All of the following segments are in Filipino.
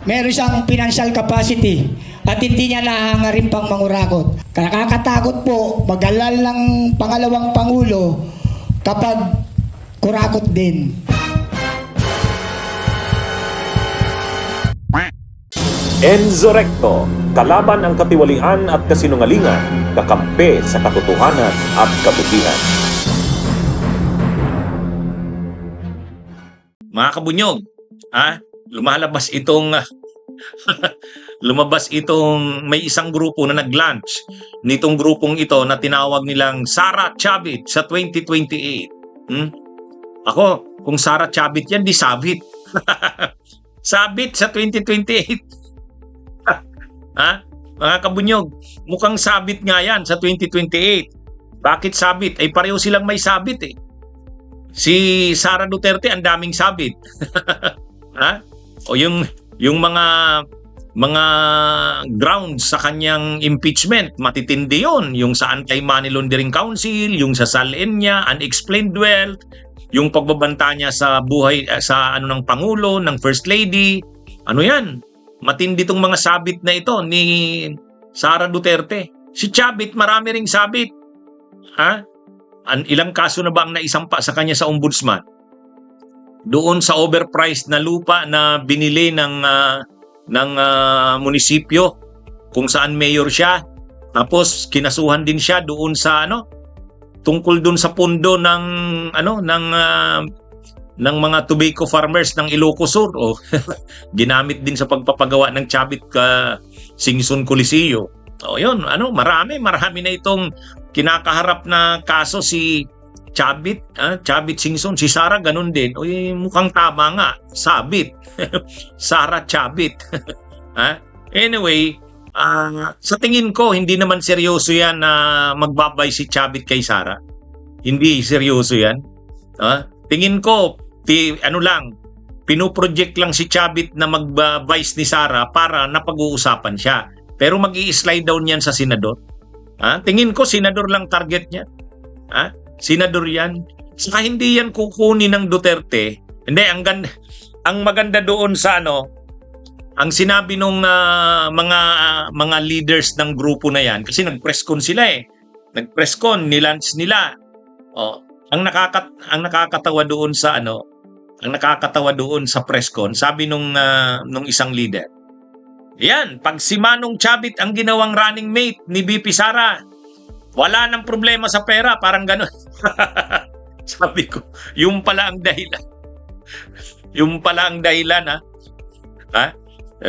Meron siyang financial capacity at hindi niya nahangarin pang mangurakot. Nakakatakot po mag-alal ng pangalawang Pangulo kapag kurakot din. Enzo Recto, kalaban ang katiwalian at kasinungalingan, kakampi sa katotohanan at kabutihan. Mga kabunyog, lumalabas itong may isang grupo na nag-launch nitong grupong ito na tinawag nilang Sara Chavit sa 2028. Ako, kung Sara Chavit yan, di Sabit. Sabit sa 2028. Mga kabunyog, mukhang sabit nga yan sa 2028. Bakit sabit? Ay pareho silang may sabit eh. Si Sara Duterte ang daming sabit. O yung mga grounds sa kanyang impeachment, matitindi yun. Yung sa Anti-Money Laundering Council, yung sa SALN niya, unexplained wealth, yung pagbabanta niya sa buhay sa ng Pangulo, ng First Lady. Ano yan? Matindi tong mga sabit na ito ni Sara Duterte. Si Chavit, marami ring sabit. Ilang kaso na ba ang naisampa sa kanya sa ombudsman? Doon sa overpriced na lupa na binili ng munisipyo kung saan mayor siya. Tapos kinasuhan din siya doon sa tungkol doon sa pundo ng mga tobacco farmers ng Ilocos Sur. Ginamit din sa pagpapagawa ng Chavit Singson Coliseo. Yun, marami na itong kinakaharap na kaso si Chavit Singson, si Sara ganun din. Mukhang tama nga, sabit. Sara Chavit. Anyway, sa tingin ko hindi naman seryoso yan na magbabay si Chavit kay Sara. Hindi seryoso yan. Tingin ko pinoproject lang si Chavit na mag-vice ni Sara para napag-uusapan siya. Pero mag-i-slide down yan sa senador. Tingin ko senador lang target niya. Senador yan. Saka hindi yan kukunin ng Duterte. Hindi, ang maganda doon sa ang sinabi nung mga leaders ng grupo na yan, kasi nag-press con sila eh. Nag-press con, nilunch nila. Ang nakakatawa doon sa press con, sabi nung isang leader. Yan, pag si Manong Chavit ang ginawang running mate ni VP Sara, wala nang problema sa pera, parang gano'n. Sabi ko, yung pala ang dahilan. Yung pala ang dahilan,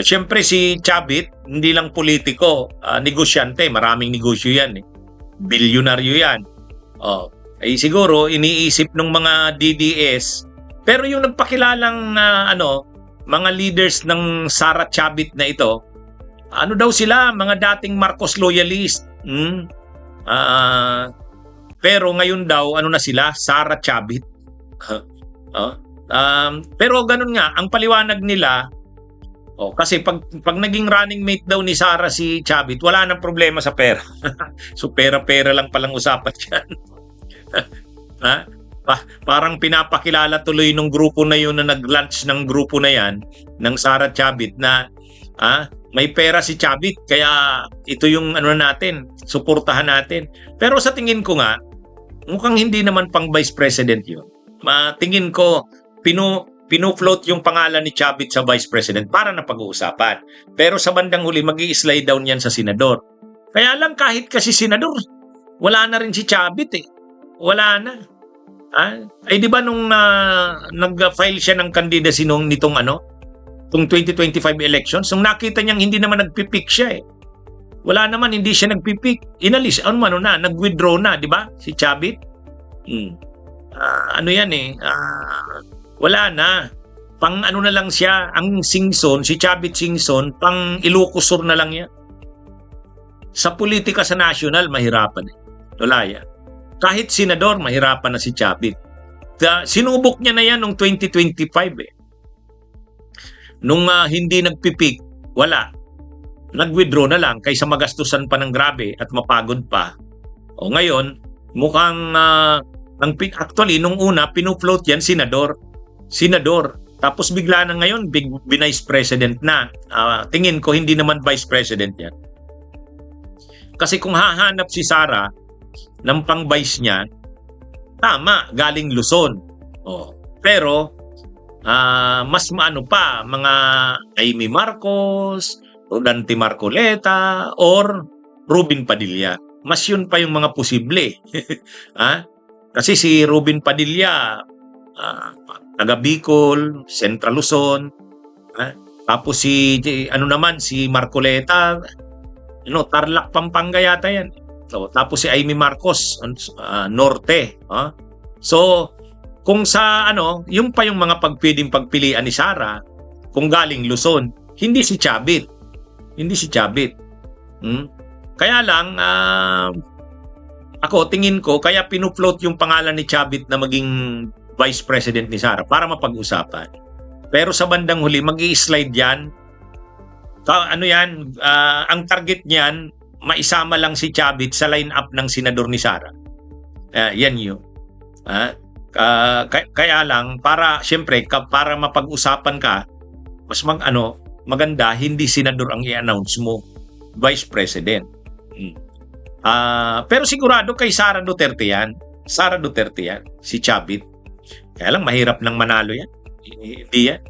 Siyempre si Chavit, hindi lang politiko, negosyante, maraming negosyo yan. Bilyonaryo yan. Siguro, iniisip ng mga DDS, pero yung nagpakilalang mga leaders ng Sara Chavit na ito, daw sila, mga dating Marcos loyalist. Pero ngayon daw, na sila, Sara Chavit. Pero ganun nga, ang paliwanag nila, kasi pag naging running mate daw ni Sara si Chavit, wala nang problema sa pera. So pera-pera lang palang usapan dyan. Parang pinapakilala tuloy ng grupo na yun na nag-launch ng grupo na yan, ng Sara Chavit, na may pera si Chavit, kaya ito yung natin, suportahan natin. Pero sa tingin ko nga, mukhang hindi naman pang vice president yun. Tingin ko, pino-float yung pangalan ni Chavit sa vice president para na pag-uusapan. Pero sa bandang huli, mag-i-slide down yan sa senador. Kaya lang kahit kasi senador, wala na rin si Chavit eh. Wala na. Ay di ba nung nag-file siya ng candidacy nitong 2025 elections, nung nakita niyang hindi naman nagpipik siya eh. Wala naman, hindi siya nagpipik. Inalis, nag-withdraw na, di ba? Si Chavit. Wala na. Pang na lang siya, ang Singson, si Chavit Singson, pang Ilocos Sur na lang yan. Sa politika sa national, mahirapan eh. Wala yan. Kahit senador, mahirapan na si Chavit. Sinubok niya na yan noong 2025 eh. Nung hindi nagpipik, wala. Nag-withdraw na lang kaysa magastusan pa ng grabe at mapagod pa. Ngayon, mukhang actually, nung una, pinufloat yan, senador. Tapos bigla na ngayon, vice president na. Tingin ko, hindi naman vice president yan. Kasi kung hahanap si Sara ng pang-vice niya, tama, galing Luzon. Pero, mas maano pa, mga Amy Marcos, Rodante Marcoleta, or Robin Padilla. Mas yun pa yung mga posible. Kasi si Robin Padilla, taga Bicol, Central Luzon, tapos si Marcoleta, Tarlac, Pampanga yata yan. So, tapos si Amy Marcos, Norte. So, kung sa yung pa yung mga pwedeng pagpilian ni Sara, kung galing Luzon, hindi si Chavit. Kaya lang, ako, tingin ko, kaya pinufloat yung pangalan ni Chavit na maging vice president ni Sara para mapag-usapan. Pero sa bandang huli, mag-i-slide yan. Ang target niyan, maisama lang si Chavit sa line-up ng senador ni Sara. Yan yun. Kaya lang, syempre, para mapag-usapan ka, mas maganda, hindi senador ang i-announce mo, vice president. Pero sigurado kay Sara Duterte yan, si Chavit. Kaya lang, mahirap nang manalo yan. Hindi yan.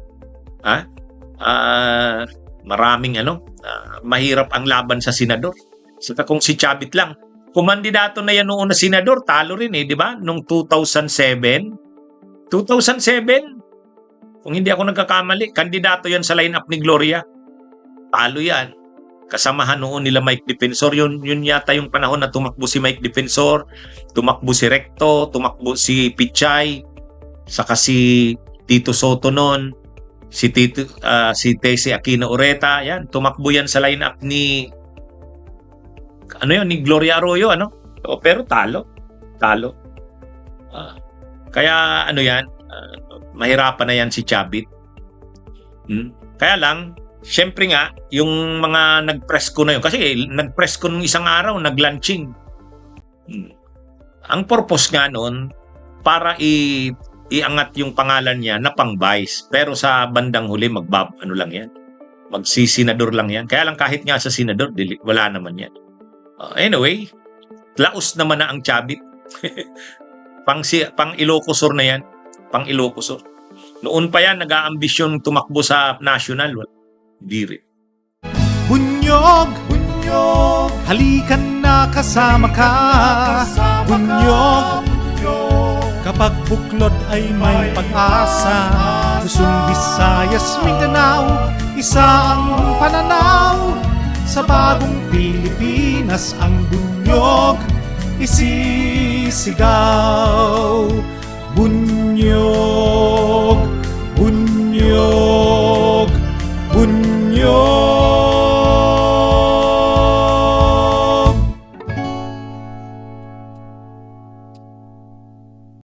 Maraming mahirap ang laban sa senador. Saka kung si Chavit lang, kumandidato na yan noon na senador, talo rin di ba? Noong 2007, kung hindi ako nagkakamali, kandidato yan sa lineup ni Gloria. Talo yan. Kasamahan noon nila Mike Defensor. Yun yata yung panahon na tumakbo si Mike Defensor, tumakbo si Recto, tumakbo si Pichay, saka si Tito Soto noon, si Tessie Aquino Oreta, yan, tumakbo yan sa lineup ni Gloria Arroyo, pero talo. Kaya mahirapan na yan si Chavit. Kaya lang, syempre nga, yung mga nag-press ko na yun, kasi nag-press ko nung isang araw, nag-launching. Ang purpose nga noon, para iangat yung pangalan niya na pang-vice. Pero sa bandang huli, lang yan. Magsisenador lang yan. Kaya lang kahit nga sa senador, wala naman yan. Anyway, laos naman na ang Chavit. pang Ilocosur na yan. Pang Ilocosur. Noon pa yan, nag-aambisyon tumakbo sa national. Di rin. Bunyog, halikan na kasama ka. Bunyog, kapag buklod ay may pag-asa. Luzon, Visayas, Mindanao, isa ang pananaw. Sa bagong Pilipinas ang bunyog isisigaw. Bunyog.